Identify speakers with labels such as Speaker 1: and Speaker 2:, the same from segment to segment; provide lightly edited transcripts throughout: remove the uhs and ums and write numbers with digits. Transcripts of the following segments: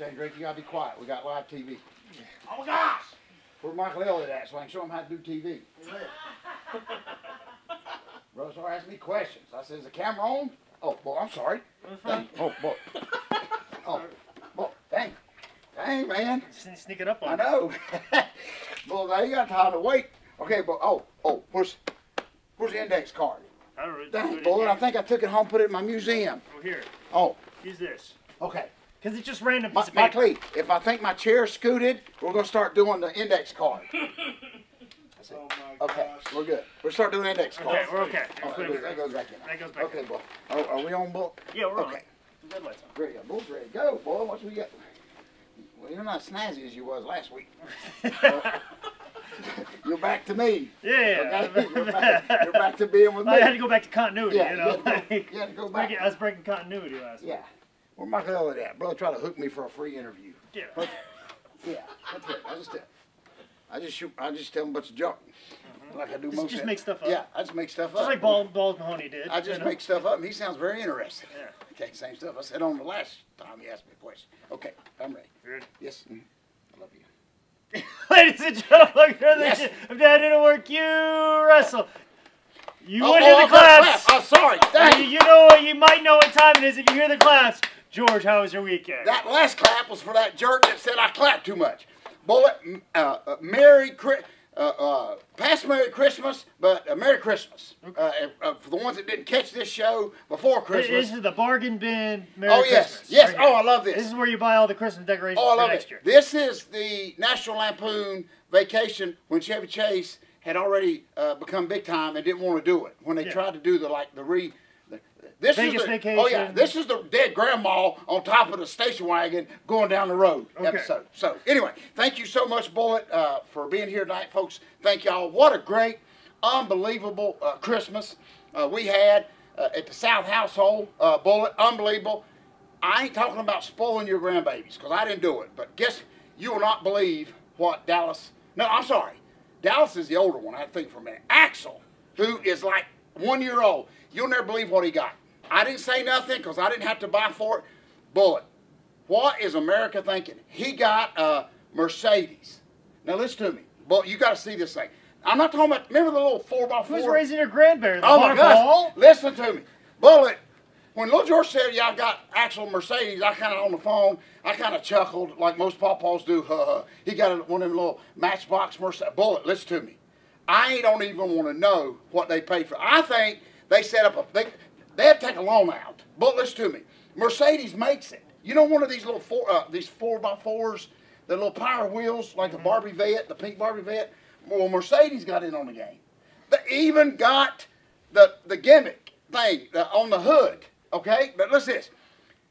Speaker 1: Jane Drake, you gotta be quiet. We got live TV.
Speaker 2: Oh my gosh!
Speaker 1: Where's Michael Elliott at so I can show him how to do TV? Bro, started asking me questions. I said, is the camera on? Oh, boy, I'm sorry. Dang. Oh, boy. Oh, boy, dang. Dang, man.
Speaker 2: Sneak it up on
Speaker 1: I know. Well, now you got time to wait. Okay, but, where's the index card?
Speaker 2: I don't really.
Speaker 1: Dang, boy, I think I took it home, put it in my museum.
Speaker 2: Oh, here.
Speaker 1: Oh.
Speaker 2: Use this.
Speaker 1: Okay.
Speaker 2: Because it's just random piece of paper.
Speaker 1: Michael Lee, if I think my chair's scooted, we're going to start doing the index card.
Speaker 3: Oh my
Speaker 1: Okay,
Speaker 3: gosh.
Speaker 1: we're good. We'll start doing index cards.
Speaker 2: Okay, we're okay.
Speaker 1: Oh, that goes back in.
Speaker 2: That goes back
Speaker 1: okay,
Speaker 2: in.
Speaker 1: boy. Oh, are we on, boy?
Speaker 2: Yeah, we're
Speaker 1: okay.
Speaker 2: on. The red light's on.
Speaker 1: Ready, boys, ready to go, boy. What we got? Well, you're not snazzy as you was last week. You're back to me.
Speaker 2: Yeah.
Speaker 1: Okay? You're back to being with me.
Speaker 2: I had to go back to continuity,
Speaker 1: Yeah,
Speaker 2: you know.
Speaker 1: you had to go back.
Speaker 2: I was breaking continuity last week.
Speaker 1: Yeah. Where Michael Elliott at? Brother, try to hook me for a free interview.
Speaker 2: Yeah.
Speaker 1: Yeah, that's it. I just tell him a bunch of junk. Like I do most.
Speaker 2: Just make stuff up.
Speaker 1: Yeah, I just make stuff up.
Speaker 2: Just like Balls Mahoney did.
Speaker 1: I just make stuff up, and he sounds very interested.
Speaker 2: Yeah.
Speaker 1: Okay, same stuff I said on the last time he asked me a question. Okay, I'm ready.
Speaker 2: You ready?
Speaker 1: Yes. I love you.
Speaker 2: Ladies and gentlemen,
Speaker 1: Yes.
Speaker 2: if that didn't work, you wrestle. You
Speaker 1: Oh,
Speaker 2: would hear the claps.
Speaker 1: I'm sorry. Dang.
Speaker 2: You know what? You might know what time it is if you hear the claps. George, how was your weekend?
Speaker 1: That last clap was for that jerk that said I clapped too much. Bullet, past Merry Christmas, but Merry Christmas. For the ones that didn't catch this show before Christmas.
Speaker 2: This is the bargain bin Merry
Speaker 1: yes,
Speaker 2: Christmas.
Speaker 1: yes.
Speaker 2: Right
Speaker 1: Oh, I love this.
Speaker 2: This is where you buy all the Christmas decorations
Speaker 1: Oh, I
Speaker 2: for
Speaker 1: love
Speaker 2: next
Speaker 1: it.
Speaker 2: year.
Speaker 1: This is the National Lampoon Vacation when Chevy Chase had already become big time and didn't want to do it. When they tried to do this
Speaker 2: Vegas
Speaker 1: is the,
Speaker 2: Vacation.
Speaker 1: Oh yeah, this is the dead grandma on top of the station wagon going down the road episode. So anyway, thank you so much, Bullet, for being here tonight, folks. Thank y'all. What a great, unbelievable Christmas we had at the South household. Bullet, unbelievable. I ain't talking about spoiling your grandbabies because I didn't do it. But guess you will not believe what Dallas. No, I'm sorry. Dallas is the older one. I had to think for a minute. Axel, who is like 1 year old. You'll never believe what he got. I didn't say nothing because I didn't have to buy for it. Bullet, what is America thinking? He got a Mercedes. Now listen to me. Bullet, you got to see this thing. I'm not talking about, remember the little 4x4?
Speaker 2: Who's raising your grandbaby?
Speaker 1: Oh my gosh. Listen to me. Bullet, when Little George said, yeah, I got Axel Mercedes, I kind of on the phone, I kind of chuckled like most pawpaws do. He got one of them little Matchbox Mercedes. Bullet, listen to me. I don't even want to know what they paid for. I think they set up they had to take a loan out. But listen to me. Mercedes makes it. You know one of these little 4x4s, the little power wheels like the Barbie Vet, the pink Barbie Vet? Well, Mercedes got in on the game. They even got the gimmick thing on the hood. Okay? But listen to this.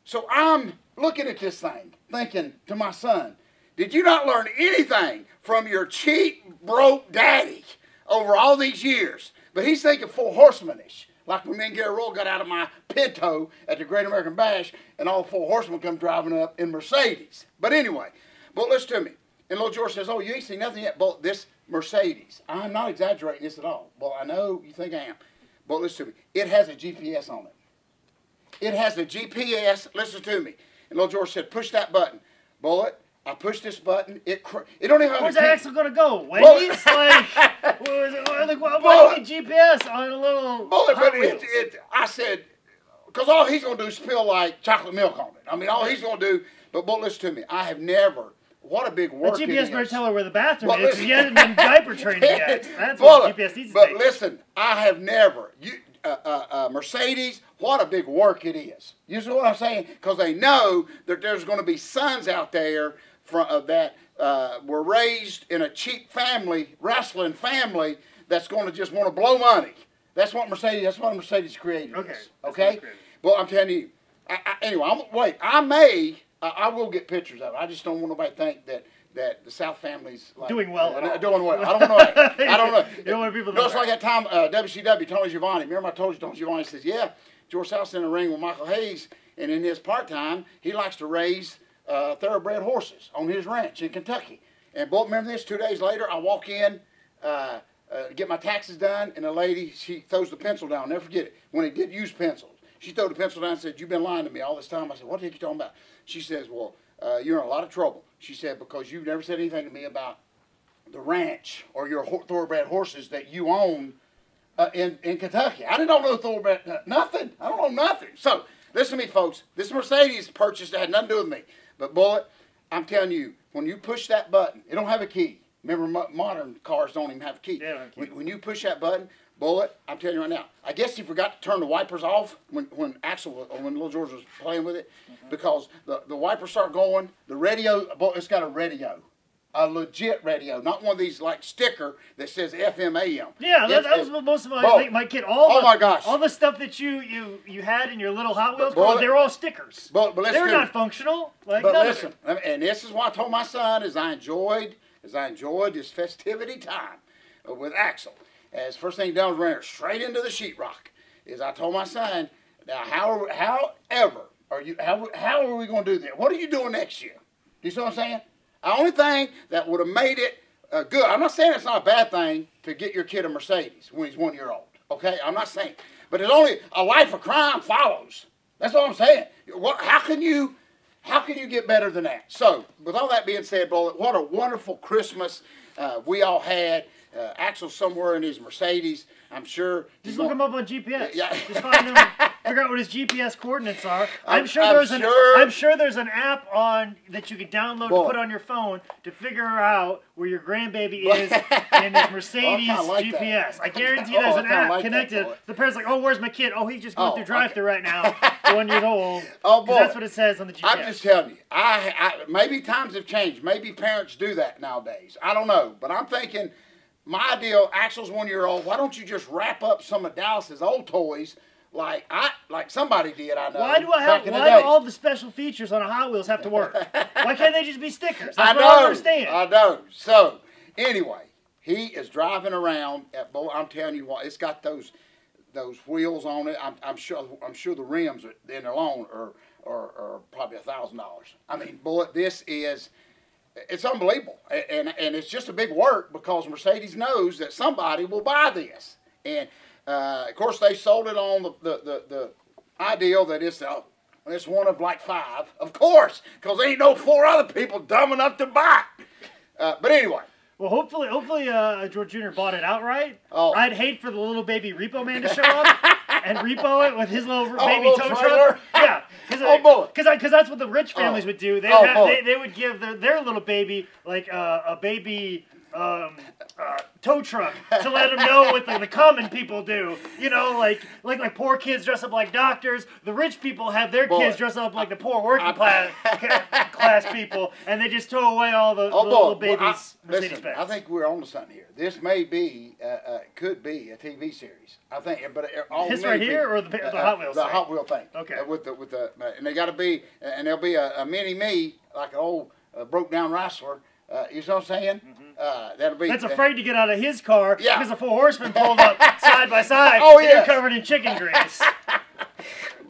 Speaker 1: So I'm looking at this thing, thinking to my son, did you not learn anything from your cheap, broke daddy over all these years? But he's thinking Four Horsemen-ish. Like when me and Gary Roll got out of my Pinto at the Great American Bash and all Four Horsemen come driving up in Mercedes. But anyway, but listen to me. And Little George says, oh, you ain't seen nothing yet. But this Mercedes, I'm not exaggerating this at all. Well, I know you think I am. But listen to me. It has a GPS on it. It has a GPS. Listen to me. And Little George said, push that button. Bullet, I pushed this button. It don't even.
Speaker 2: Where's the axle gonna go? Wendy's? Why do you get GPS on a little?
Speaker 1: Bullet, but I said, because all he's gonna do is spill like chocolate milk on it. I mean, all he's gonna do. But listen to me. I have never. What a big work.
Speaker 2: The GPS better tell her where the bathroom
Speaker 1: but
Speaker 2: is.
Speaker 1: Listen,
Speaker 2: you haven't been diaper training yet. That's what GPS needs to
Speaker 1: But
Speaker 2: take.
Speaker 1: listen, I have never. Mercedes, what a big work it is. You see what I'm saying? Because they know that there's going to be sons out there that were raised in a cheap family, wrestling family, that's going to just want to blow money. That's what a Mercedes created is. Okay? Well, I'm telling you. Anyway, I will get pictures of it. I just don't want nobody to think that the South family's like,
Speaker 2: doing well.
Speaker 1: Doing well. I don't know. I don't know.
Speaker 2: You don't want people to
Speaker 1: know. It's like that time WCW, Tony Giovanni. Remember I told you Tony Giovanni says, yeah, George South's in the ring with Michael Hayes, and in his part-time, he likes to raise thoroughbred horses on his ranch in Kentucky. And boy, remember this, 2 days later, I walk in, get my taxes done, and the lady, she throws the pencil down. I'll never forget it. When he did use pencils, she threw the pencil down and said, you've been lying to me all this time. I said, what the heck are you talking about? She says, well, you're in a lot of trouble. She said, because you've never said anything to me about the ranch or your thoroughbred horses that you own in Kentucky. I didn't know no thoroughbred, nothing. I don't know nothing. So, listen to me, folks. This Mercedes purchase had nothing to do with me. But, Bullet, I'm telling you, when you push that button, it don't have a key. Remember, modern cars don't even have a key.
Speaker 2: Yeah,
Speaker 1: when you push that button, Bullet, I'm telling you right now, I guess he forgot to turn the wipers off when Axel, or when Little George was playing with it, because the wipers start going, the radio, it's got a radio. A legit radio, not one of these like sticker that says FM AM.
Speaker 2: Yeah, that was what most of my kid. My gosh, all the stuff that you had in your little Hot Wheels car, they were all stickers.
Speaker 1: But
Speaker 2: they're not functional. Like,
Speaker 1: but listen, and this is what I told my son: as I enjoyed this festivity time with Axel. As first thing done was ran straight into the sheetrock. Is I told my son, now how are we going to do this? What are you doing next year? Do you see what I'm saying? The only thing that would have made it good, I'm not saying it's not a bad thing to get your kid a Mercedes when he's 1 year old, okay? I'm not saying. But there's only a life of crime follows. That's all I'm saying. How can you get better than that? So, with all that being said, Bullet, what a wonderful Christmas we all had. Axel's somewhere in his Mercedes, I'm sure.
Speaker 2: Just look him up on GPS.
Speaker 1: Yeah.
Speaker 2: Just find him. Figure out what his GPS coordinates are. I'm sure there's an app that you can download to put on your phone to figure out where your grandbaby is in his Mercedes GPS. I guarantee you there's an app connected. The parent's like, oh, where's my kid? Oh, he's just going through drive-thru right now. 1 year old.
Speaker 1: Oh, boy.
Speaker 2: That's what it says on the GPS.
Speaker 1: I'm just telling you. Maybe times have changed. Maybe parents do that nowadays. I don't know. But I'm thinking, my ideal, Axel's 1 year old, why don't you just wrap up some of Dallas's old toys like somebody did, I know.
Speaker 2: Why do all the special features on a Hot Wheels have to work? Why can't they just be stickers? That's what I don't understand.
Speaker 1: I know. So, anyway, he is driving around at I'm telling you what, it's got those wheels on it. I'm sure the rims in alone are probably $1,000. I mean, Bullet, it's unbelievable. And it's just a big work because Mercedes knows that somebody will buy this. And of course, they sold it on the ideal that it's one of like 5, of course, because there ain't no 4 other people dumb enough to buy it. But anyway.
Speaker 2: Well, hopefully, George Jr. bought it outright.
Speaker 1: Oh.
Speaker 2: I'd hate for the little baby repo man to show up and repo it with his little baby tow truck. Yeah, because that's what the rich families would do. They would give their little baby like a baby tow truck to let them know what the common people do. You know, like poor kids dress up like doctors. The rich people have their kids dress up like the poor working class people, and they just tow away all the little babies' Mercedes Benz.
Speaker 1: I think we're on to something here. This may be, could be a TV series. I think, but
Speaker 2: this right here or the Hot Wheels
Speaker 1: the
Speaker 2: thing?
Speaker 1: Hot Wheel thing.
Speaker 2: Okay.
Speaker 1: And they got to be, and there'll be a mini me like an old broke down wrestler. You know what I'm saying? That's
Speaker 2: afraid to get out of his car because the 4 horsemen pulled up side by side.
Speaker 1: Oh,
Speaker 2: and
Speaker 1: yeah.
Speaker 2: you're covered in chicken grease.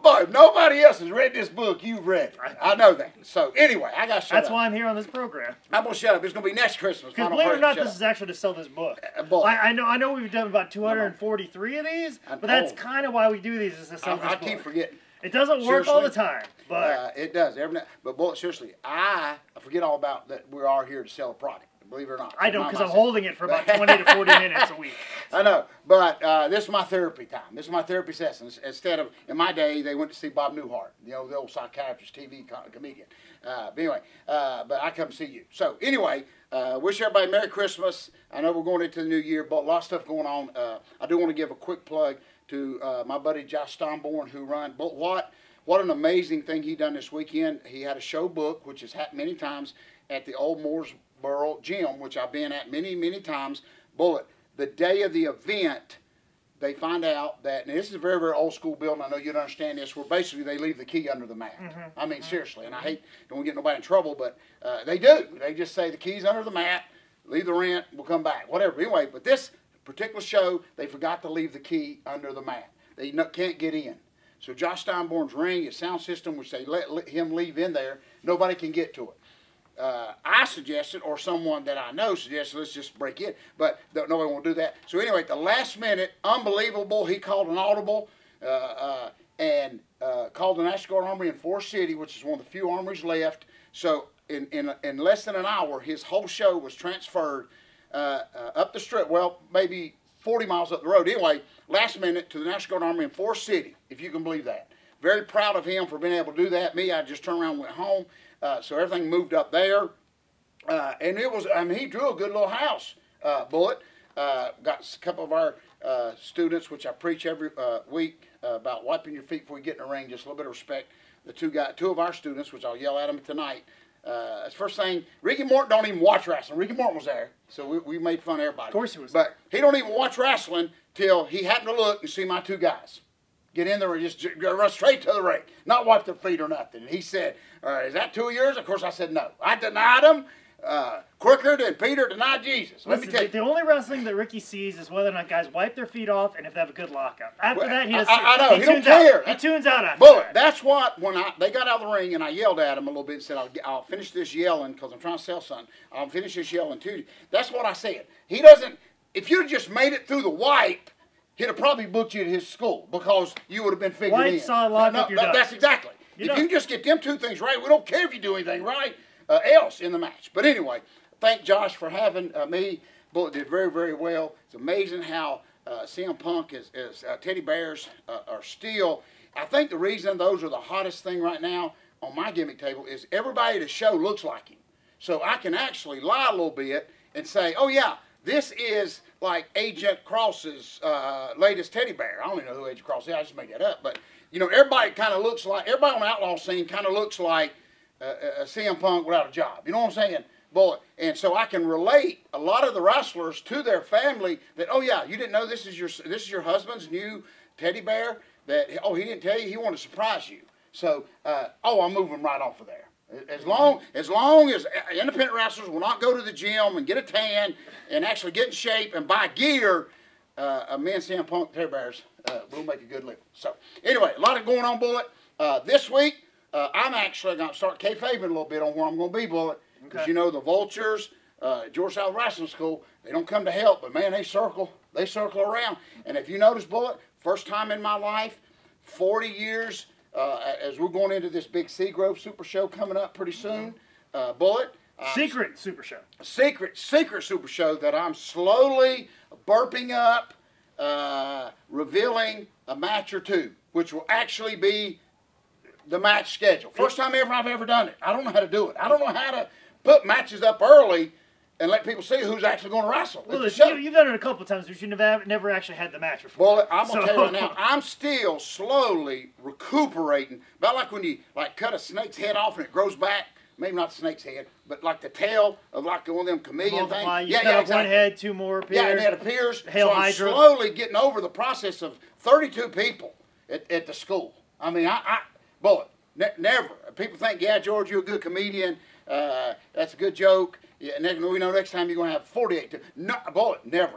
Speaker 1: But if nobody else has read this book, you've read it. I know that. So anyway, I got to shut up.
Speaker 2: That's why I'm here on this program.
Speaker 1: I'm going to shut up. It's going to be next Christmas.
Speaker 2: Because believe it or not, this is actually to sell this book. I know we've done about 243 of these, but that's kind of why we do these, is to sell this book.
Speaker 1: I keep forgetting.
Speaker 2: It doesn't work all the time, but
Speaker 1: it does. But Bullet, seriously, I forget all about that. We are here to sell a product. Believe it or not.
Speaker 2: I don't, because I'm holding it for about 20 to 40 minutes a week.
Speaker 1: I know, but this is my therapy time. This is my therapy session. Instead of, in my day, they went to see Bob Newhart, the old psychiatrist, TV comedian. But anyway, but I come see you. So anyway, wish everybody Merry Christmas. I know we're going into the new year, but a lot of stuff going on. I do want to give a quick plug to my buddy Josh Stomborn, who run. But what an amazing thing he done this weekend. He had a show book, which has happened many times at the old Mooresboro Gym, which I've been at many, many times. Bullet, the day of the event, they find out that, and this is a very, very old school building, I know you don't understand this, where basically they leave the key under the mat. I mean, seriously, and I hate, don't want to get nobody in trouble, but they do. They just say the key's under the mat, leave the rent, we'll come back, whatever. Anyway, but this particular show, they forgot to leave the key under the mat. They can't get in. So Josh Steinborn's ring, his sound system, which they let him leave in there, nobody can get to it. I suggested, or someone that I know suggested, let's just break in. But nobody won't do that. So anyway, at the last minute, unbelievable, he called an audible. and called the National Guard Armory in Forest City, which is one of the few armories left. So in less than an hour, his whole show was transferred up the strip. Well, maybe 40 miles up the road. Anyway, last minute to the National Guard Armory in Forest City, if you can believe that. Very proud of him for being able to do that. Me, I just turned around and went home. So everything moved up there. And it was, I mean, he drew a good little house, Bullet. Got a couple of our students, which I preach every week, about wiping your feet before you get in the ring. Just a little bit of respect. The two of our students, which I'll yell at them tonight. That's first thing. Ricky Morton don't even watch wrestling. Ricky Morton was there, so we made fun of everybody.
Speaker 2: Of course he was.
Speaker 1: But he don't even watch wrestling till he happened to look and see my two guys get in there and just run straight to the ring, not wipe their feet or nothing. And he said, "Is that 2 of yours?" Of course, I said no. I denied them. Quicker than Peter denied Jesus. Let me tell you.
Speaker 2: The only wrestling that Ricky sees is whether or not guys wipe their feet off and if they have a good lockout. After that, he doesn't.
Speaker 1: I know. He don't care.
Speaker 2: He tunes out after
Speaker 1: Bullet.
Speaker 2: that.
Speaker 1: That's what, when they got out of the ring and I yelled at him a little bit and said, I'll finish this yelling because I'm trying to sell something. I'll finish this yelling too. That's what I said. He doesn't, if you'd have just made it through the wipe, he'd have probably booked you to his school because you would have been figured in.
Speaker 2: Wipe, saw, lock up, you're done.
Speaker 1: That's exactly. If you just get them two things right, we don't care if you do anything right else in the match. But anyway, thank Josh for having me. Bullet did very, very well. It's amazing how CM Punk is teddy bears are still. I think the reason those are the hottest thing right now on my gimmick table is everybody at the show looks like him. So I can actually lie a little bit and say, oh yeah, this is like Agent Cross's latest teddy bear. I don't even know who Agent Cross is. I just made that up. But, you know, everybody kind of looks like, everybody on the outlaw scene kind of looks like a CM Punk without a job. You know what I'm saying? Boy, and so I can relate a lot of the wrestlers to their family that, oh yeah, you didn't know this is your husband's new teddy bear? That, oh, he didn't tell you, he wanted to surprise you. So, I'm moving right off of there. As long as independent wrestlers will not go to the gym and get a tan and actually get in shape and buy gear, me and CM Punk teddy bears will make a good living. So, anyway, a lot of going on, Bullet. This week, I'm actually going to start kayfabing a little bit on where I'm going to be, Bullet. Because you know the Vultures, George South Wrestling School, they don't come to help, but man, they circle around. And if you notice, Bullet, first time in my life, 40 years, as we're going into this big Seagrove Super Show coming up pretty soon, Bullet.
Speaker 2: Secret Super Show.
Speaker 1: Secret Super Show that I'm slowly burping up, revealing a match or two, which will actually be the match schedule. First time ever I've ever done it. I don't know how to do it. I don't know how to put matches up early and let people see who's actually going to wrestle.
Speaker 2: Well, you've done it a couple of times, but you've never actually had the match before.
Speaker 1: Well, I'm going to tell you right now, I'm still slowly recuperating. About like when you cut a snake's head off and it grows back. Maybe not the snake's head, but like the tail of like one of them chameleon things.
Speaker 2: You cut off one head, two more appears.
Speaker 1: Yeah, and it appears.
Speaker 2: Hail
Speaker 1: so I'm
Speaker 2: Hydra.
Speaker 1: slowly getting over the process of 32 people at the school. I mean, Bullet, never. People think, yeah, George, you're a good comedian. That's a good joke. Yeah, we know next time you're going to have 48. No, Bullet, never.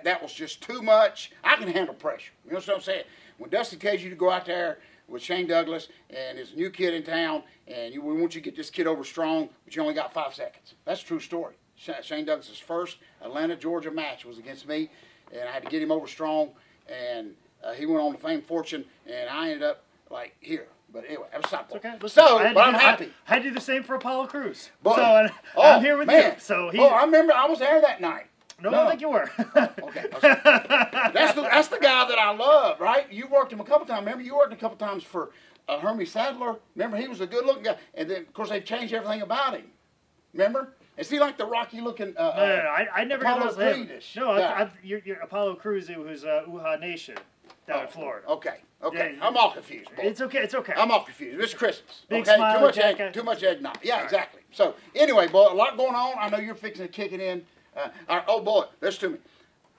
Speaker 1: That was just too much. I can handle pressure. You know what I'm saying? When Dusty tells you to go out there with Shane Douglas and there's a new kid in town and we want you to get this kid over strong, but you only got 5 seconds. That's a true story. Shane Douglas' first Atlanta, Georgia match was against me, and I had to get him over strong, and he went on to fame, fortune, and I ended up like here. But anyway, that was something.
Speaker 2: Okay.
Speaker 1: But I'm happy.
Speaker 2: I had to do the same for Apollo Crews.
Speaker 1: But,
Speaker 2: so I'm here with you. So
Speaker 1: I remember I was there that night.
Speaker 2: No, I don't think you were.
Speaker 1: Okay. That's the guy that I love, right? You worked him a couple times. Remember, you worked a couple times for Hermie Sadler. Remember, he was a good-looking guy. And then, of course, they've changed everything about him. Remember? Is he like the rocky-looking
Speaker 2: No, I never got those names. No, you're Apollo Crews, who's Uha Nation down in Florida.
Speaker 1: Okay. Yeah, I'm all confused. Boy.
Speaker 2: It's okay.
Speaker 1: I'm all confused. It's Christmas.
Speaker 2: Big
Speaker 1: okay?
Speaker 2: smile,
Speaker 1: too much eggnog. Yeah, exactly. So, anyway, boy, a lot going on. I know you're fixing to kick it in. Oh, boy, listen to me.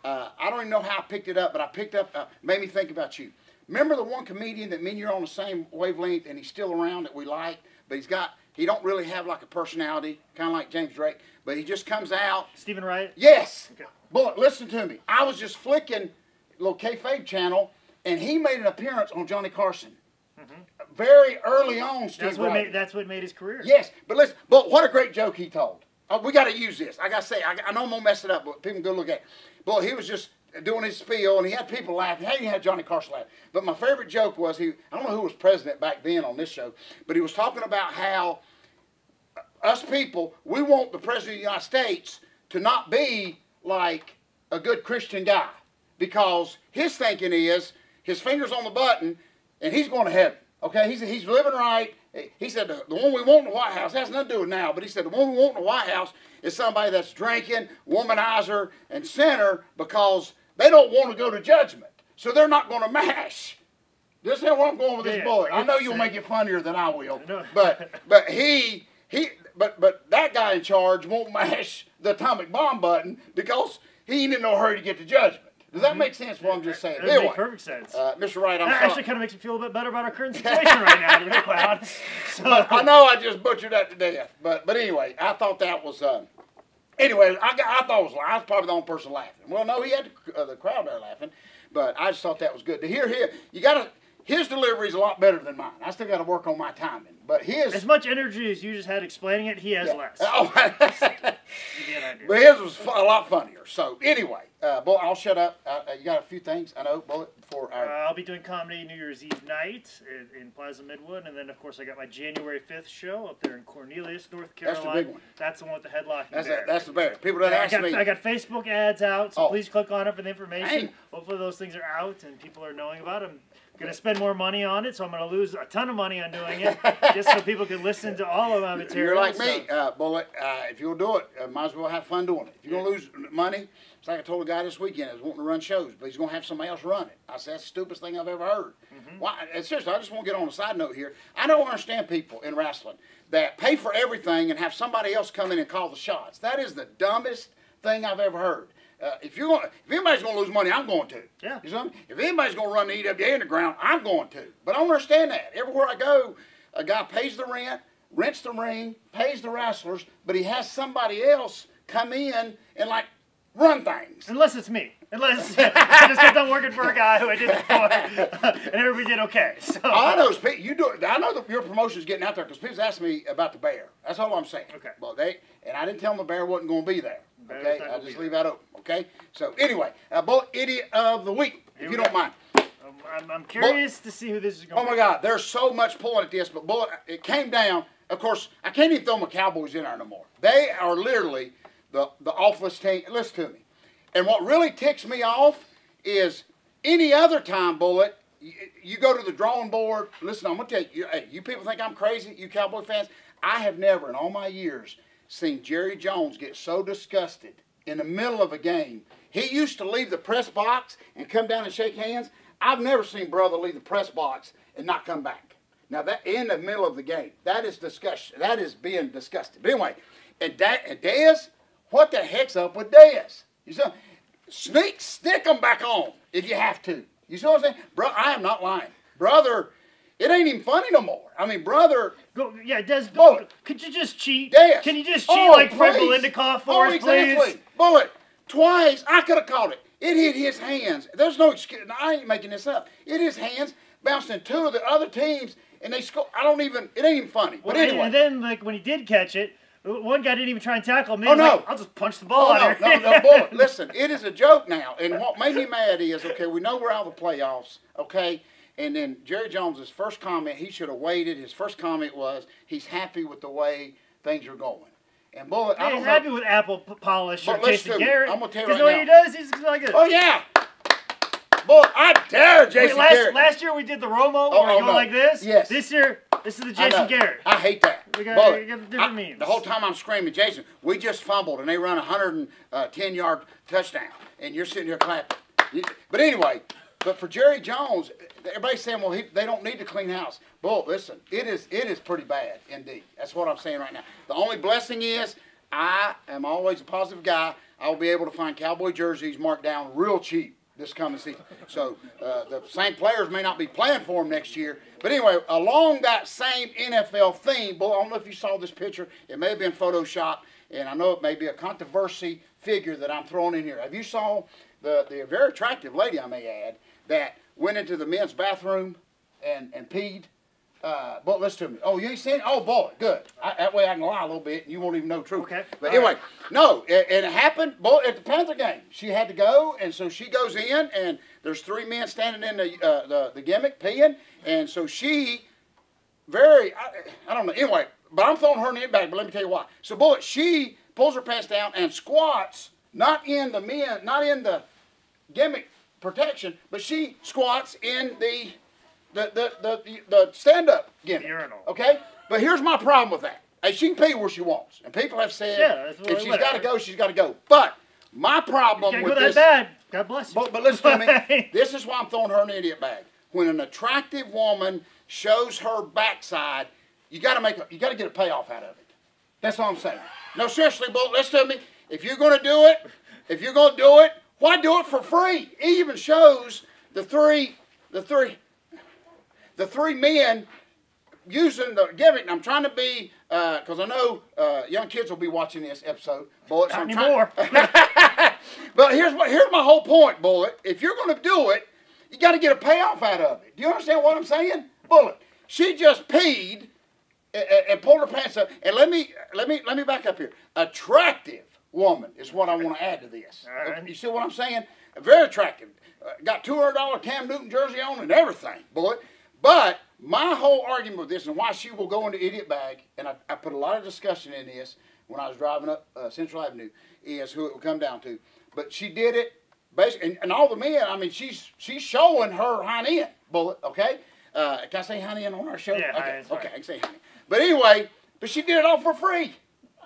Speaker 1: I don't even know how I picked it up, but I picked up, made me think about you. Remember the one comedian that me and you're on the same wavelength and he's still around that we like, but he don't really have like a personality, kind of like James Drake, but he just comes out.
Speaker 2: Stephen Wright?
Speaker 1: Yes. Okay. Boy, listen to me. I was just flicking a little kayfabe channel, and he made an appearance on Johnny Carson. Mm-hmm. Very early on, Steve Wright.
Speaker 2: That's what made his career.
Speaker 1: Yes, but listen, but what a great joke he told. We got to use this. I got to say, I know I'm going to mess it up, but people can go look at it. Boy, doing his spiel, and he had people laughing. Hey, he had Johnny Carson laughing. But my favorite joke was I don't know who was president back then on this show, but he was talking about how us people, we want the president of the United States to not be like a good Christian guy, because his thinking is his finger's on the button and he's going to heaven. Okay, he's living right. He said the one we want in the White House has nothing to do with now, but he said the one we want in the White House is somebody that's drinking, womanizer, and sinner, because they don't want to go to judgment, so they're not going to mash. This is where I'm going with this bullet. I know you'll make it funnier than I will, but that guy in charge won't mash the atomic bomb button because he ain't in no hurry to get to judgment. Does that make sense? What I'm just saying.
Speaker 2: It makes perfect sense.
Speaker 1: Mr. Wright,
Speaker 2: that actually kind of makes me feel a bit better about our current situation right now, to be quite honest. So.
Speaker 1: I know I just butchered that to death, but anyway, I thought that was. Anyway, I thought it was. I was probably the only person laughing. Well, no, he had the crowd there laughing, but I just thought that was good to hear. His delivery is a lot better than mine. I still got to work on my timing, but his.
Speaker 2: As much energy as you just had explaining it, he has less.
Speaker 1: Oh, but his was a lot funnier. So anyway, Bull, I'll shut up. You got a few things I know, Bullet, before
Speaker 2: I'll be doing comedy New Year's Eve night in Plaza Midwood, and then of course I got my January 5th show up there in Cornelius, North Carolina.
Speaker 1: That's the big one.
Speaker 2: That's the one with the headlocking bear.
Speaker 1: That's the bear. People that ask me.
Speaker 2: I got Facebook ads out, so please click on it for the information. Hopefully those things are out and people are knowing about them. Going to spend more money on it, so I'm going to lose a ton of money on doing it, just so people can listen to all of my material.
Speaker 1: You're like me, Bullet. If you'll do it, might as well have fun doing it. If you're going to lose money, it's like I told a guy this weekend I was wanting to run shows, but he's going to have somebody else run it. I said, that's the stupidest thing I've ever heard. Why? And seriously, I just want to get on a side note here. I don't understand people in wrestling that pay for everything and have somebody else come in and call the shots. That is the dumbest thing I've ever heard. If anybody's going to lose money, I'm going to.
Speaker 2: Yeah.
Speaker 1: You know, if anybody's going to run the EWA underground, I'm going to. But I don't understand that. Everywhere I go, a guy pays the rent, rents the ring, pays the wrestlers, but he has somebody else come in and like run things.
Speaker 2: Unless it's me. Unless I just got done working for a guy who I did it for, and everybody did okay. So.
Speaker 1: I know you do it. I know that your promotion's getting out there because people ask me about the bear. That's all I'm saying.
Speaker 2: Okay.
Speaker 1: Well, and I didn't tell them the bear wasn't going to be there. Okay, I'll just leave that open. Okay. So anyway, Bullet Idiot of the Week, if you don't mind.
Speaker 2: I'm curious to see who this is going to be.
Speaker 1: Oh my God, there's so much pulling at this, but Bullet, it came down. Of course, I can't even throw my Cowboys in there no more. They are literally the awfulest team. Listen to me. And what really ticks me off is any other time, Bullet, you go to the drawing board. Listen, I'm going to tell you, hey, you people think I'm crazy, you Cowboy fans. I have never in all my years seen Jerry Jones get so disgusted in the middle of a game. He used to leave the press box and come down and shake hands. I've never seen brother leave the press box and not come back. Now, that in the middle of the game, that is disgusting. That is being disgusted. But anyway, and Dez, what the heck's up with Dez? You see, stick them back on if you have to. You see what I'm saying? Bro, I am not lying. Brother, it ain't even funny no more. I mean, brother.
Speaker 2: Des, could you just cheat?
Speaker 1: Des.
Speaker 2: Can you just cheat like Fred Belindikoff for us,
Speaker 1: exactly.
Speaker 2: please?
Speaker 1: Bullet, twice, I could have caught it. It hit his hands. There's no excuse. I ain't making this up. It his hands bounced in two of the other teams, and they scored. It ain't even funny. But anyway.
Speaker 2: And then, like, when he did catch it, one guy didn't even try and tackle him.
Speaker 1: No.
Speaker 2: I'll just punch the ball out of
Speaker 1: here. No, Bullet, listen, it is a joke now. And what made me mad is, okay, we know we're out of the playoffs, okay? And then Jerry Jones' first comment, he should have waited. His first comment was he's happy with the way things are going. And Bullet, I don't
Speaker 2: he's
Speaker 1: know.
Speaker 2: happy with apple polish or Jason Garrett.
Speaker 1: I'm going to tell you right now.
Speaker 2: Because the way he does, he's like this.
Speaker 1: Oh, yeah. Bullet, I dare Jason Garrett.
Speaker 2: Last year we did the Romo where we go like this.
Speaker 1: Yes.
Speaker 2: This year, this is the Jason Garrett.
Speaker 1: I hate that.
Speaker 2: We got the different memes.
Speaker 1: The whole time I'm screaming, Jason, we just fumbled and they run a 110-yard touchdown. And you're sitting here clapping. But anyway, but for Jerry Jones, everybody's saying, well, they don't need to clean house. Bull, listen, it is pretty bad indeed. That's what I'm saying right now. The only blessing is I am always a positive guy. I will be able to find Cowboy jerseys marked down real cheap this coming season. So the same players may not be playing for them next year. But anyway, along that same NFL theme, Bull, I don't know if you saw this picture. It may have been Photoshopped, and I know it may be a controversy figure that I'm throwing in here. Have you saw the very attractive lady, I may add, that went into the men's bathroom and peed? But listen to me. Oh, you ain't seen it? Oh, boy, good. That way I can lie a little bit and you won't even know the truth.
Speaker 2: Okay.
Speaker 1: But anyway, no, and it happened at the Panther game. She had to go, and so she goes in, and there's 3 men standing in the gimmick peeing, and so she I don't know. Anyway, but I'm throwing her in the bag, but let me tell you why. So, Bullet, she pulls her pants down and squats, not in the gimmick protection, but she squats in the stand-up gimmick.
Speaker 2: Urinal.
Speaker 1: Okay? But here's my problem with that. Hey, she can pee where she wants. And people have said if she's got to go, she's got to go. But my problem with this...
Speaker 2: bad. God bless you.
Speaker 1: But listen to me. This is why I'm throwing her in the idiot bag. When an attractive woman shows her backside, you got to get a payoff out of it. That's all I'm saying. No, seriously, Bull, listen to me. If you're going to do it, why do it for free? It even shows the three men using the gimmick. And I'm trying to be, because I know young kids will be watching this episode. Bullet,
Speaker 2: Not anymore.
Speaker 1: But here's my whole point, Bullet. If you're going to do it, you got to get a payoff out of it. Do you understand what I'm saying? Bullet, she just peed and pulled her pants up. And let me back up here. Attractive woman is what I want to add to this.
Speaker 2: Right.
Speaker 1: You see what I'm saying? Very attractive. Got $200 Cam Newton jersey on and everything, Bullet. But my whole argument with this and why she will go into idiot bag, and I put a lot of discussion in this when I was driving up Central Avenue, is who it would come down to. But she did it basically, and all the men. I mean, she's showing her hind end, Bullet. Okay, can I say hind end on our show?
Speaker 2: Yeah,
Speaker 1: okay,
Speaker 2: right.
Speaker 1: I can say hind end. But anyway, she did it all for free. Do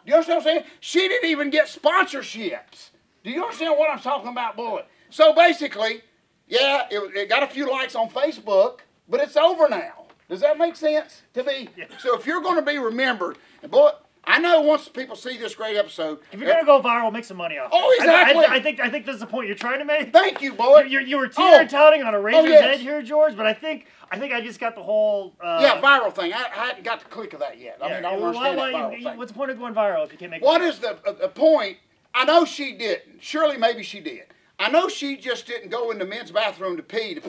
Speaker 1: you understand what I'm saying? She didn't even get sponsorships. Do you understand what I'm talking about, Bullet? So basically, yeah, it got a few likes on Facebook, but it's over now. Does that make sense to me?
Speaker 2: Yeah.
Speaker 1: So if you're going to be remembered, and Bullet, I know once people see this great episode,
Speaker 2: if you're gonna go viral, make some money off.
Speaker 1: Oh, exactly.
Speaker 2: I think that's the point you're trying to make.
Speaker 1: Thank you, Bullet.
Speaker 2: You were teeter-totting on a razor's
Speaker 1: yes.
Speaker 2: edge here, George, but I think I just got the whole
Speaker 1: viral thing. I hadn't got the click of that yet. I mean, I don't understand that viral thing.
Speaker 2: What's the point of going viral if you can't make?
Speaker 1: What is the point? I know she didn't. Surely, maybe she did. I know she just didn't go in the men's bathroom to pee.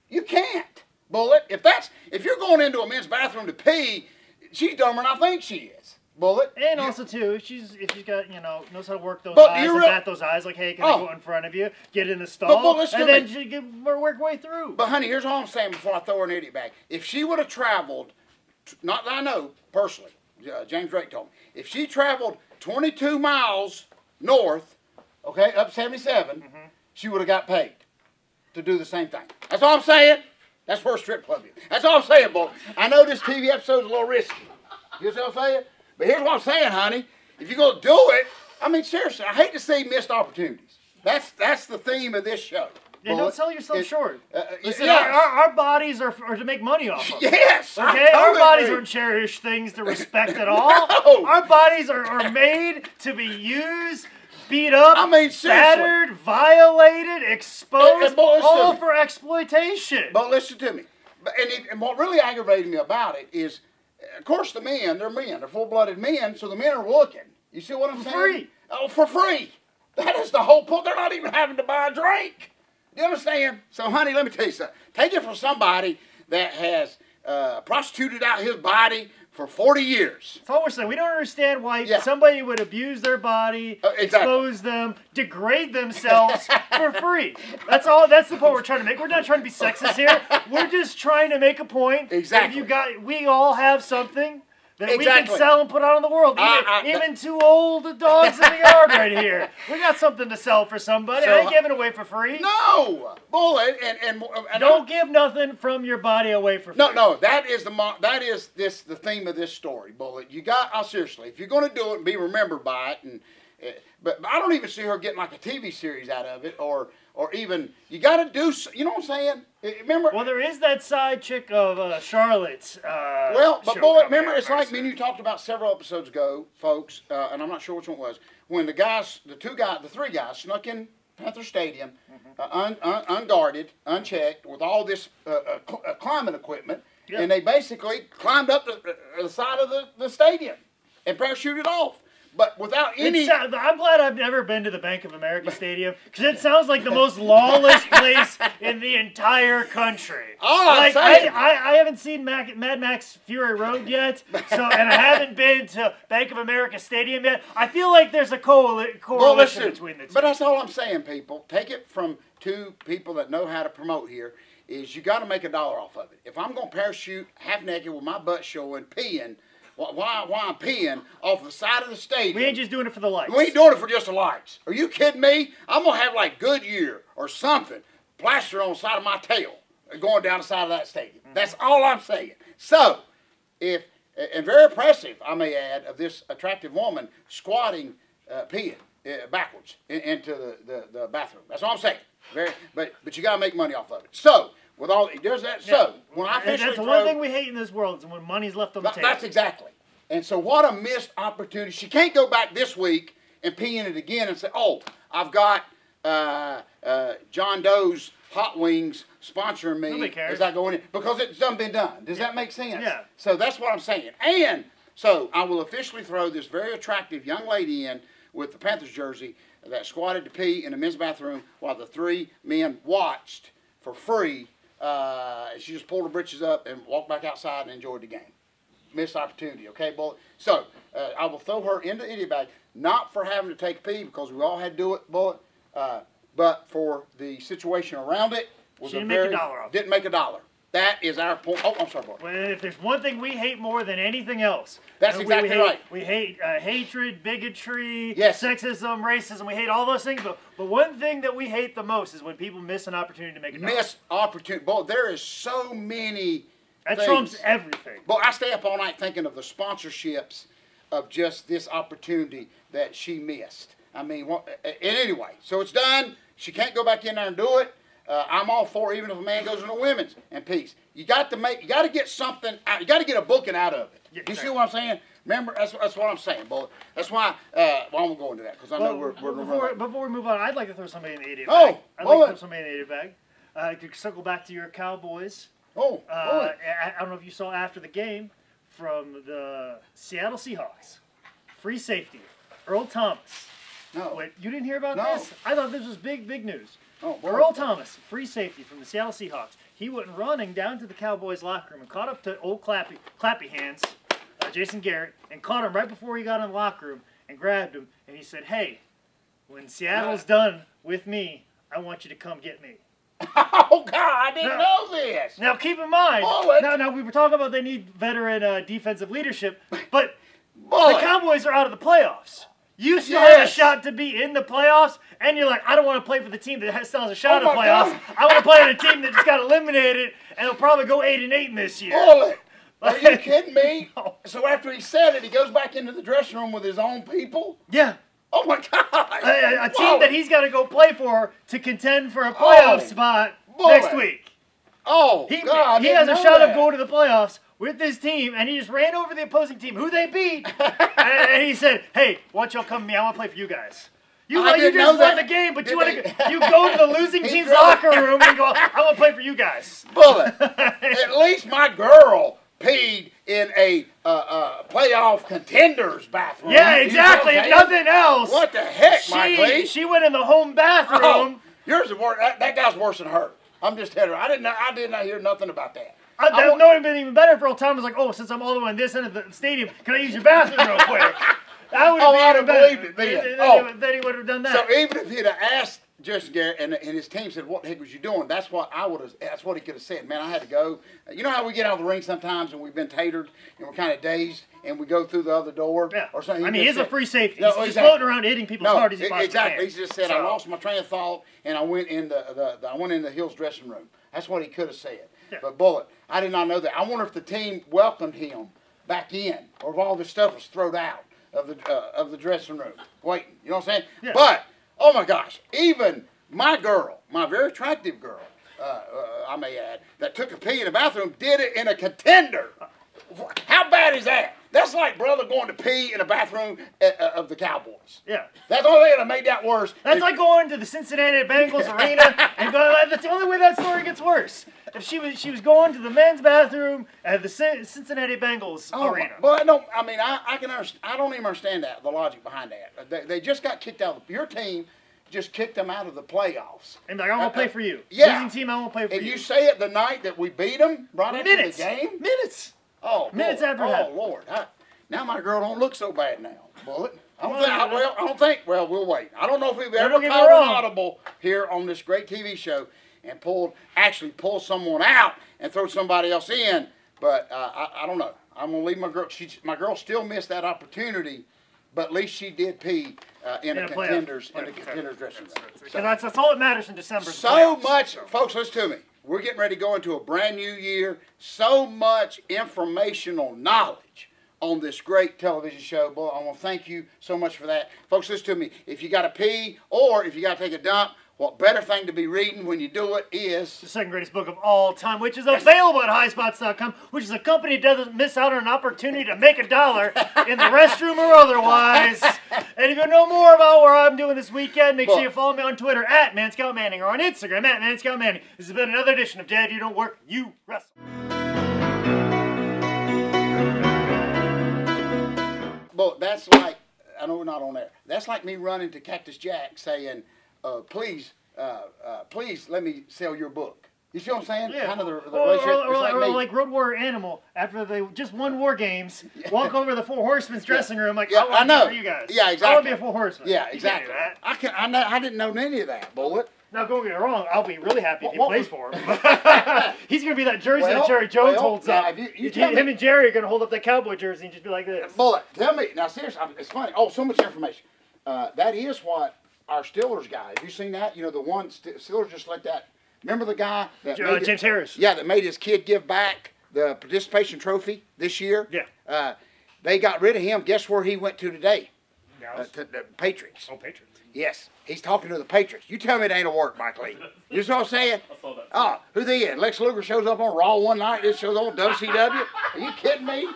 Speaker 1: You can't, Bullet. If you're going into a men's bathroom to pee, she's dumber than I think she is. Bullet.
Speaker 2: And also too, if she's got knows how to work those eyes and bat those eyes, like, hey, can I go in front of you, get in the stall, and then she work her way through.
Speaker 1: But honey, here's all I'm saying before I throw her an idiot bag. If she would have traveled, not that I know personally, James Drake told me, if she traveled 22 miles north, okay, up 77, she would have got paid to do the same thing. That's all I'm saying. That's where a strip club is. That's all I'm saying, boy. I know this TV episode's a little risky. You see what I'm saying? But here's what I'm saying, honey. If you're going to do it, I mean, seriously, I hate to see missed opportunities. That's the theme of this show.
Speaker 2: Yeah, don't sell yourself short. Listen,
Speaker 1: yes.
Speaker 2: our bodies are to make money off of.
Speaker 1: Yes.
Speaker 2: Okay? Our bodies aren't cherished things to respect at all.
Speaker 1: No.
Speaker 2: Our bodies are made to be used, beat up, battered, violated, exposed, all for exploitation.
Speaker 1: But listen to me. And what really aggravated me about it is, of course, the men, they're men. They're full-blooded men, so the men are looking. You see what I'm saying?
Speaker 2: For free.
Speaker 1: Oh, for free. That is the whole point. They're not even having to buy a drink. Do you understand? So, honey, let me tell you something. Take it from somebody that has prostituted out his body for 40 years.
Speaker 2: That's all we're saying. We don't understand why somebody would abuse their body, expose them, degrade themselves for free. That's all. That's the point we're trying to make. We're not trying to be sexist here. We're just trying to make a point.
Speaker 1: Exactly.
Speaker 2: We all have something that we can sell and put out in the world. Even two old dogs in the yard right here. We got something to sell for somebody. I ain't giving away for free.
Speaker 1: No, Bullet, and
Speaker 2: don't give nothing from your body away for free.
Speaker 1: No, that is the theme of this story, Bullet. You got seriously, if you're going to do it and be remembered by it, and but I don't even see her getting like a TV series out of it, or even you got to do. You know what I'm saying? Remember?
Speaker 2: Well, there is that side chick of Charlotte's.
Speaker 1: But Bullet, remember, it's like me and you talked about several episodes ago, folks, and I'm not sure which one it was, when the three guys snuck in Panther Stadium, unguarded, unchecked, with all this climbing equipment, and they basically climbed up the side of the stadium and parachuted off. But without any...
Speaker 2: I'm glad I've never been to the Bank of America Stadium, because it sounds like the most lawless place in the entire country.
Speaker 1: Oh,
Speaker 2: like, I haven't seen Mad Max Fury Road yet, and I haven't been to Bank of America Stadium yet. I feel like there's a correlation between the two.
Speaker 1: But that's all I'm saying, people. Take it from two people that know how to promote here, is you got to make $1 off of it. If I'm going to parachute half naked with my butt showing, peeing, why I'm peeing off the side of the stadium.
Speaker 2: We ain't just doing it for the lights.
Speaker 1: We ain't doing it for just the lights. Are you kidding me? I'm going to have like Goodyear or something plastered on the side of my tail going down the side of that stadium. That's all I'm saying. So, and very impressive, I may add, of this attractive woman squatting, peeing backwards into the bathroom. That's all I'm saying. But you got to make money off of it. So, with all there's that. Yeah. So when I officially
Speaker 2: that's one thing we hate in this world is when money's left on the table.
Speaker 1: That's exactly. And so what a missed opportunity. She can't go back this week and pee in it again and say, "Oh, I've got John Doe's Hot Wings sponsoring me."
Speaker 2: Nobody cares.
Speaker 1: As I go in, because it's done been done. Does that make sense?
Speaker 2: Yeah.
Speaker 1: So that's what I'm saying. And so I will officially throw this very attractive young lady in with the Panthers jersey that squatted to pee in the men's bathroom while the 3 men watched for free. She just pulled her britches up and walked back outside and enjoyed the game. Missed opportunity, okay, Bullet? So, I will throw her into the idiot bag, not for having to take a pee, because we all had to do it, Bullet, but for the situation around it.
Speaker 2: She didn't make $1 off.
Speaker 1: Didn't make $1. That is our point. Oh, I'm sorry, Bullet.
Speaker 2: Well, if there's one thing we hate more than anything else,
Speaker 1: that's exactly right.
Speaker 2: We hate hatred, bigotry,
Speaker 1: yes,
Speaker 2: sexism, racism. We hate all those things. But one thing that we hate the most is when people miss an opportunity to make $1.
Speaker 1: Miss opportunity. Boy, there is so many
Speaker 2: that trumps everything.
Speaker 1: But I stay up all night thinking of the sponsorships of just this opportunity that she missed. I mean, anyway, so it's done. She can't go back in there and do it. I'm all for even if a man goes in the women's and peace. You got to get something out. You got to get a booking out of it.
Speaker 2: Yeah,
Speaker 1: you see what I'm saying? Remember, that's what I'm saying, boy. That's why. I won't go into that because I know we're
Speaker 2: before we move on, I'd like to throw somebody in the idiot bag. I'd like to throw somebody in the idiot bag. To circle back to your Cowboys. I don't know if you saw after the game from the Seattle Seahawks, free safety Earl Thomas.
Speaker 1: No.
Speaker 2: Wait, you didn't hear about this? I thought this was big news.
Speaker 1: Oh,
Speaker 2: Earl Thomas, free safety from the Seattle Seahawks. He went running down to the Cowboys locker room and caught up to old Clappy Hands, Jason Garrett, and caught him right before he got in the locker room and grabbed him. And he said, "Hey, when Seattle's done with me, I want you to come get me."
Speaker 1: Oh, God, I didn't know this.
Speaker 2: Now, keep in mind, now we were talking about they need veteran defensive leadership, but the Cowboys are out of the playoffs. You still have a shot to be in the playoffs, and you're like, I don't want to play for the team that still has a shot at the playoffs. God. I want to play on a team that just got eliminated, and will probably go 8-8 in this year.
Speaker 1: Bullet. Are you kidding me? So after he said it, he goes back into the dressing room with his own people?
Speaker 2: Yeah.
Speaker 1: Oh, my God.
Speaker 2: A team that he's got to go play for to contend for a playoff spot next week.
Speaker 1: Oh, God.
Speaker 2: He has a shot of going to the playoffs with this team, and he just ran over the opposing team, who they beat, and he said, "Hey, why don't y'all come to me? I want to play for you guys." You just won the game, but you go to the losing team's locker room and go, "I want to play for you guys."
Speaker 1: Bullet. At least my girl peed in a playoff contender's bathroom.
Speaker 2: Yeah, exactly. If nothing else.
Speaker 1: What the heck, Mike Lee?
Speaker 2: She went in the home bathroom.
Speaker 1: Oh, yours is worse. That guy's worse than her. I'm just telling her. I did not hear nothing about that.
Speaker 2: That would have been even better if Earl Thomas was like, "Oh, since I'm all the way on this end of the stadium, can I use your bathroom real quick?" That would have been even better. Then he would have done that.
Speaker 1: So even if he'd have asked Jason Garrett and his team said, "What the heck was you doing?" That's what he could have said. Man, I had to go. You know how we get out of the ring sometimes and we've been tatered and we're kind of dazed and we go through the other door or something.
Speaker 2: I mean, he's a free safety. He's floating around hitting people as hard as he possibly can.
Speaker 1: Exactly. He just said, "I lost my train of thought and I went in the Hills dressing room." That's what he could have said. Yeah. But Bullet, I did not know that. I wonder if the team welcomed him back in, or if all this stuff was thrown out of the dressing room, waiting. You know what I'm saying? Yeah. But oh my gosh, even my girl, my very attractive girl, I may add, that took a pee in the bathroom, did it in a contender. How bad is that? That's like brother going to pee in the bathroom of the Cowboys.
Speaker 2: Yeah.
Speaker 1: That's the only thing that made that worse.
Speaker 2: That's like going to the Cincinnati Bengals arena and going. That's the only way that story gets worse. If she was going to the men's bathroom at the Cincinnati Bengals arena.
Speaker 1: Well, I can understand. I don't even understand that, the logic behind that. They just got kicked out. Your team just kicked them out of the playoffs.
Speaker 2: And like, I won't play for you.
Speaker 1: Yeah.
Speaker 2: Losing team, I won't play for you.
Speaker 1: And you say it the night that we beat them, right after the game?
Speaker 2: Minutes.
Speaker 1: Oh,
Speaker 2: minutes after that.
Speaker 1: Oh, Lord. Now my girl don't look so bad now, Bullet. Well, we'll wait. I don't know if we've ever called an audible here on this great TV show and actually pull someone out and throw somebody else in, but I don't know. I'm going to leave my girl. My girl still missed that opportunity, but at least she did pee in a contender's dressing room.
Speaker 2: So that's all that matters in December.
Speaker 1: So much, folks, listen to me. We're getting ready to go into a brand new year. So much informational knowledge on this great television show. Boy, I want to thank you so much for that. Folks, listen to me. If you got to pee or if you got to take a dump, what better thing to be reading when you do it is...
Speaker 2: The second greatest book of all time, which is available at highspots.com, which is a company that doesn't miss out on an opportunity to make $1 in the restroom or otherwise. And if you know more about what I'm doing this weekend, make sure you follow me on Twitter at ManScoutManning or on Instagram at ManScoutManning. This has been another edition of Dad, You Don't Work, You Wrestle.
Speaker 1: Well, that's like... I know we're not on there. That's like me running to Cactus Jack saying... please let me sell your book. You see what I'm saying?
Speaker 2: Yeah.
Speaker 1: Kind of the relationship.
Speaker 2: Or like Road Warrior Animal, after they just won War Games, walk over to the Four Horsemen's dressing room like, I know. For you guys.
Speaker 1: Yeah, exactly.
Speaker 2: I want to be a Four Horseman.
Speaker 1: Yeah, exactly. I didn't know any of that, Bullet.
Speaker 2: Now, don't get me wrong, I'll be really happy if he plays for him. He's going to be that jersey that Jerry Jones holds up. Him and Jerry are going to hold up that cowboy jersey and just be like this.
Speaker 1: Bullet, tell me. Now, seriously, it's funny. Oh, so much information. That is what... Our Steelers guy, have you seen that? You know, the one Steelers just let that. Remember the guy that
Speaker 2: James Harris?
Speaker 1: Yeah, that made his kid give back the participation trophy this year.
Speaker 2: Yeah.
Speaker 1: They got rid of him. Guess where he went to today? To the Patriots.
Speaker 2: Oh, Patriots.
Speaker 1: Yes, he's talking to the Patriots. You tell me it ain't a work, Mike Lee. You see what I'm saying?
Speaker 3: I saw that.
Speaker 1: Oh, who's he in? Lex Luger shows up on Raw one night. This shows on WCW. Are you kidding me?